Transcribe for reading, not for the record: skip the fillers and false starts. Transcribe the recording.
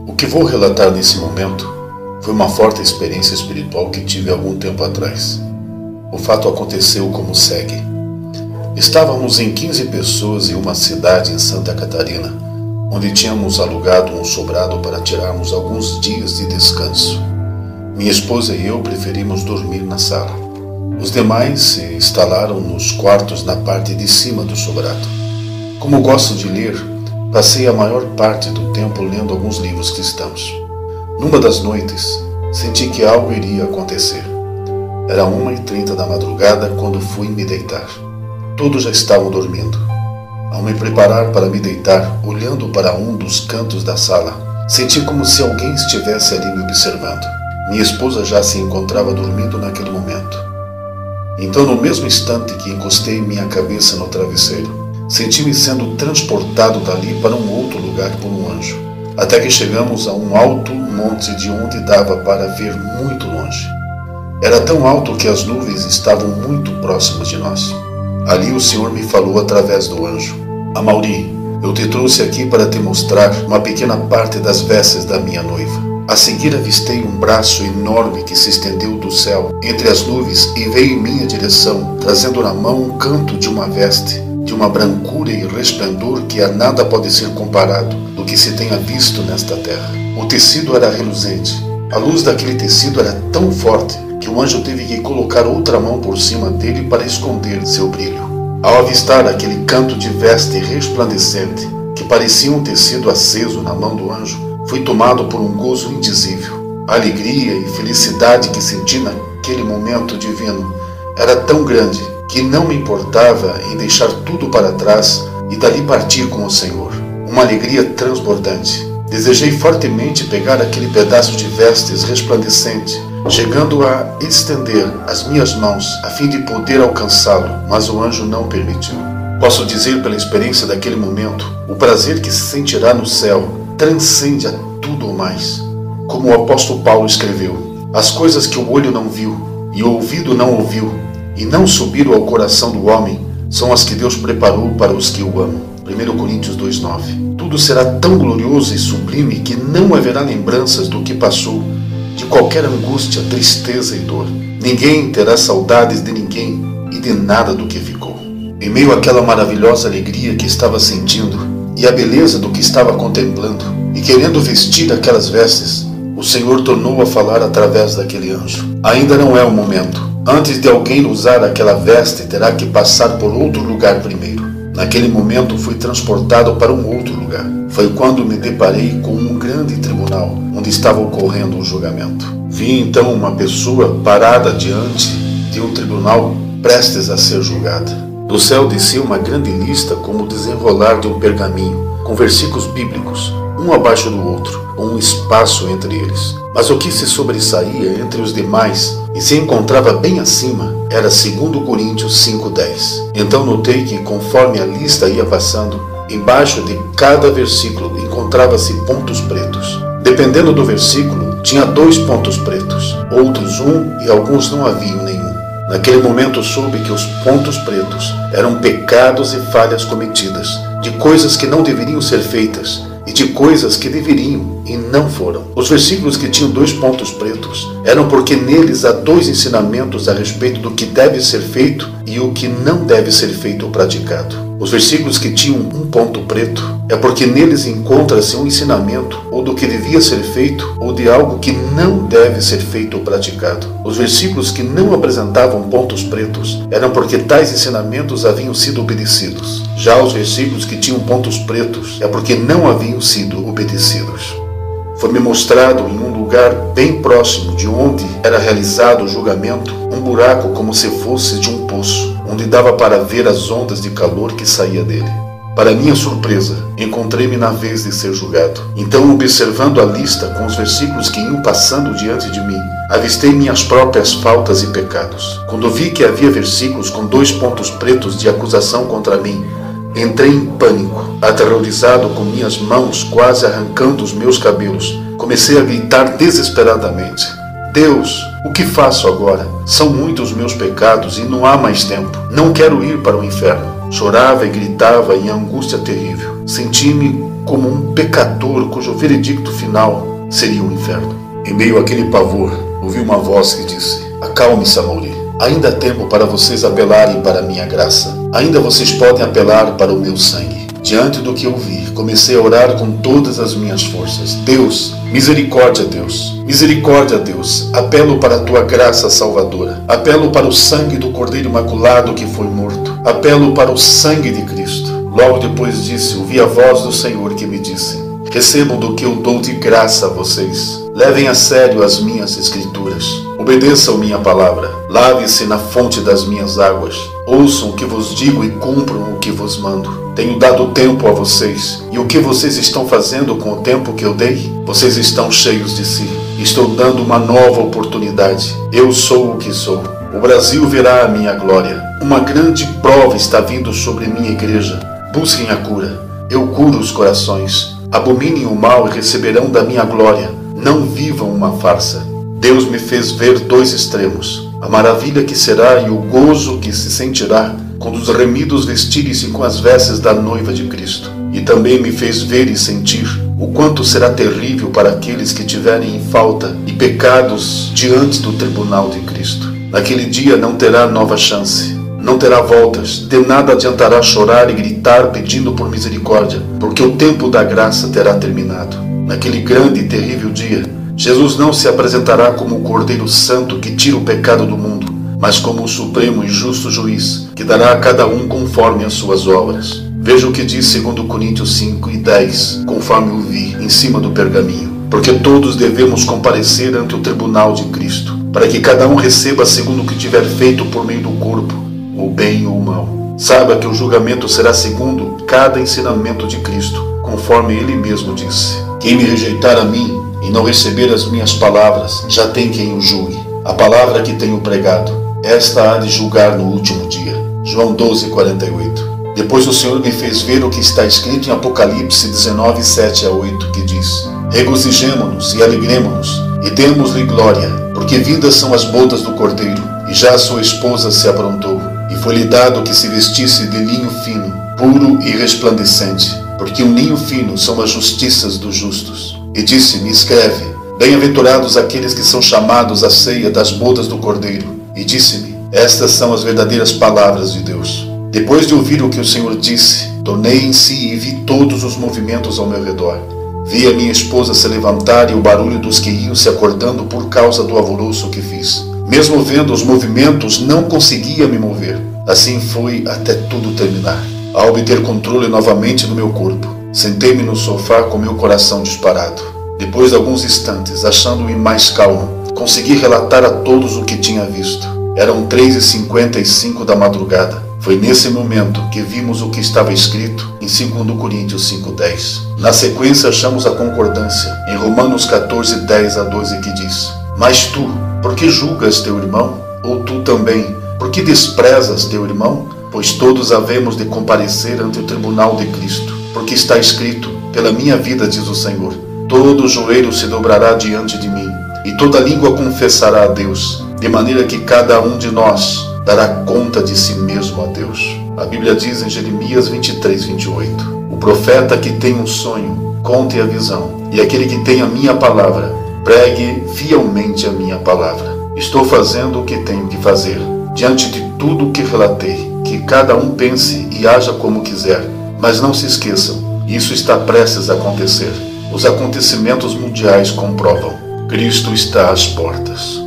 O que vou relatar nesse momento foi uma forte experiência espiritual que tive algum tempo atrás. O fato aconteceu como segue. Estávamos em 15 pessoas em uma cidade em Santa Catarina, onde tínhamos alugado um sobrado para tirarmos alguns dias de descanso. Minha esposa e eu preferimos dormir na sala. Os demais se instalaram nos quartos na parte de cima do sobrado. Como gosto de ler, passei a maior parte do tempo lendo alguns livros cristãos. Numa das noites, senti que algo iria acontecer. Era 1h30 da madrugada quando fui me deitar. Todos já estavam dormindo. Ao me preparar para me deitar, olhando para um dos cantos da sala, senti como se alguém estivesse ali me observando. Minha esposa já se encontrava dormindo naquele momento. Então, no mesmo instante que encostei minha cabeça no travesseiro, senti-me sendo transportado dali para um outro lugar por um anjo, até que chegamos a um alto monte de onde dava para ver muito longe. Era tão alto que as nuvens estavam muito próximas de nós. Ali o Senhor me falou através do anjo: Amaury, eu te trouxe aqui para te mostrar uma pequena parte das vestes da minha noiva. A seguir avistei um braço enorme que se estendeu do céu entre as nuvens e veio em minha direção, trazendo na mão um canto de uma veste, de uma brancura e resplendor que a nada pode ser comparado do que se tenha visto nesta terra. O tecido era reluzente. A luz daquele tecido era tão forte que o anjo teve que colocar outra mão por cima dele para esconder seu brilho. Ao avistar aquele canto de veste resplandecente, que parecia um tecido aceso na mão do anjo, fui tomado por um gozo indizível. A alegria e felicidade que senti naquele momento divino era tão grande que não me importava em deixar tudo para trás e dali partir com o Senhor. Uma alegria transbordante. Desejei fortemente pegar aquele pedaço de vestes resplandecente, chegando a estender as minhas mãos a fim de poder alcançá-lo, mas o anjo não permitiu. Posso dizer pela experiência daquele momento, o prazer que se sentirá no céu transcende a tudo o mais. Como o apóstolo Paulo escreveu: as coisas que o olho não viu e o ouvido não ouviu e não subiram ao coração do homem são as que Deus preparou para os que o amam. 1 Coríntios 2,9. Tudo será tão glorioso e sublime que não haverá lembranças do que passou, de qualquer angústia, tristeza e dor. Ninguém terá saudades de ninguém e de nada do que ficou. Em meio àquela maravilhosa alegria que estava sentindo e a beleza do que estava contemplando e querendo vestir aquelas vestes, o Senhor tornou a falar através daquele anjo. Ainda não é o momento. Antes de alguém usar aquela veste, terá que passar por outro lugar primeiro. Naquele momento fui transportado para um outro lugar. Foi quando me deparei com um grande tribunal, onde estava ocorrendo um julgamento. Vi então uma pessoa parada diante de um tribunal prestes a ser julgada. Do céu descia uma grande lista como o desenrolar de um pergaminho, com versículos bíblicos, um abaixo do outro, com um espaço entre eles. Mas o que se sobressaía entre os demais e se encontrava bem acima era 2 Coríntios 5,10. Então notei que, conforme a lista ia passando, embaixo de cada versículo encontrava-se pontos pretos. Dependendo do versículo, tinha 2 pontos pretos, outros 1 e alguns não haviam nenhum. Naquele momento soube que os pontos pretos eram pecados e falhas cometidas, de coisas que não deveriam ser feitas e de coisas que deveriam e não foram. Os versículos que tinham 2 pontos pretos eram porque neles há 2 ensinamentos a respeito do que deve ser feito e o que não deve ser feito ou praticado. Os versículos que tinham um ponto preto é porque neles encontra-se um ensinamento ou do que devia ser feito ou de algo que não deve ser feito ou praticado. Os versículos que não apresentavam pontos pretos eram porque tais ensinamentos haviam sido obedecidos. Já os versículos que tinham pontos pretos é porque não haviam sido obedecidos. Foi-me mostrado em um lugar bem próximo de onde era realizado o julgamento, um buraco como se fosse de um poço, onde dava para ver as ondas de calor que saía dele. Para minha surpresa, encontrei-me na vez de ser julgado. Então, observando a lista com os versículos que iam passando diante de mim, avistei minhas próprias faltas e pecados. Quando vi que havia versículos com 2 pontos pretos de acusação contra mim, entrei em pânico, aterrorizado, com minhas mãos quase arrancando os meus cabelos. Comecei a gritar desesperadamente: Deus, o que faço agora? São muitos os meus pecados e não há mais tempo. Não quero ir para o inferno. Chorava e gritava em angústia terrível. Senti-me como um pecador cujo veredicto final seria o inferno. Em meio àquele pavor, ouvi uma voz que disse: acalme-se, Amaury. Ainda há tempo para vocês apelarem para a minha graça. Ainda vocês podem apelar para o meu sangue. Diante do que ouvi, comecei a orar com todas as minhas forças. Deus, misericórdia, Deus. Misericórdia, Deus. Apelo para a tua graça salvadora. Apelo para o sangue do Cordeiro Imaculado que foi morto. Apelo para o sangue de Cristo. Logo depois disso, ouvi a voz do Senhor que me disse: recebam do que eu dou de graça a vocês. Levem a sério as minhas escrituras. Obedeçam minha palavra. Lave-se na fonte das minhas águas. Ouçam o que vos digo e cumpram o que vos mando. Tenho dado tempo a vocês. E o que vocês estão fazendo com o tempo que eu dei? Vocês estão cheios de si. Estou dando uma nova oportunidade. Eu sou o que sou. O Brasil verá a minha glória. Uma grande prova está vindo sobre minha igreja. Busquem a cura. Eu curo os corações. Abominem o mal e receberão da minha glória. Não vivam uma farsa. Deus me fez ver dois extremos: a maravilha que será e o gozo que se sentirá quando os remidos vestirem-se com as vestes da noiva de Cristo. E também me fez ver e sentir o quanto será terrível para aqueles que tiverem em falta e pecados diante do tribunal de Cristo. Naquele dia não terá nova chance. Não terá voltas, de nada adiantará chorar e gritar pedindo por misericórdia, porque o tempo da graça terá terminado. Naquele grande e terrível dia, Jesus não se apresentará como o Cordeiro Santo que tira o pecado do mundo, mas como o supremo e justo juiz, que dará a cada um conforme as suas obras. Veja o que diz 2 Coríntios 5:10, conforme o vi em cima do pergaminho. Porque todos devemos comparecer ante o tribunal de Cristo, para que cada um receba segundo o que tiver feito por meio do corpo, o bem ou o mal. Saiba que o julgamento será segundo cada ensinamento de Cristo, conforme ele mesmo disse: quem me rejeitar a mim e não receber as minhas palavras, já tem quem o julgue. A palavra que tenho pregado, esta há de julgar no último dia. João 12:48. Depois o Senhor me fez ver o que está escrito em Apocalipse 19:7-8, que diz: regozijemo-nos e alegremo-nos e demos-lhe glória, porque vindas são as bodas do Cordeiro, e já a sua esposa se aprontou. E foi-lhe dado que se vestisse de linho fino, puro e resplandecente, porque o linho fino são as justiças dos justos. E disse-me: escreve: bem-aventurados aqueles que são chamados à ceia das bodas do Cordeiro. E disse-me: estas são as verdadeiras palavras de Deus. Depois de ouvir o que o Senhor disse, tornei em si e vi todos os movimentos ao meu redor. Vi a minha esposa se levantar e o barulho dos que iam se acordando por causa do alvoroço que fiz. Mesmo vendo os movimentos, não conseguia me mover. Assim foi até tudo terminar. Ao obter controle novamente do meu corpo, sentei-me no sofá com meu coração disparado. Depois de alguns instantes, achando-me mais calmo, consegui relatar a todos o que tinha visto. Eram 3:55 da madrugada. Foi nesse momento que vimos o que estava escrito em 2 Coríntios 5:10. Na sequência, achamos a concordância em Romanos 14:10-12, que diz: mas tu, por que julgas teu irmão? Ou tu também, por que desprezas teu irmão? Pois todos havemos de comparecer ante o tribunal de Cristo. Porque está escrito: pela minha vida, diz o Senhor, todo joelho se dobrará diante de mim, e toda língua confessará a Deus, de maneira que cada um de nós dará conta de si mesmo a Deus. A Bíblia diz em Jeremias 23:28, o profeta que tem um sonho, conte a visão, e aquele que tem a minha palavra, pregue fielmente a minha palavra. Estou fazendo o que tenho que fazer. Diante de tudo o que relatei, que cada um pense e haja como quiser. Mas não se esqueçam, isso está prestes a acontecer. Os acontecimentos mundiais comprovam. Cristo está às portas.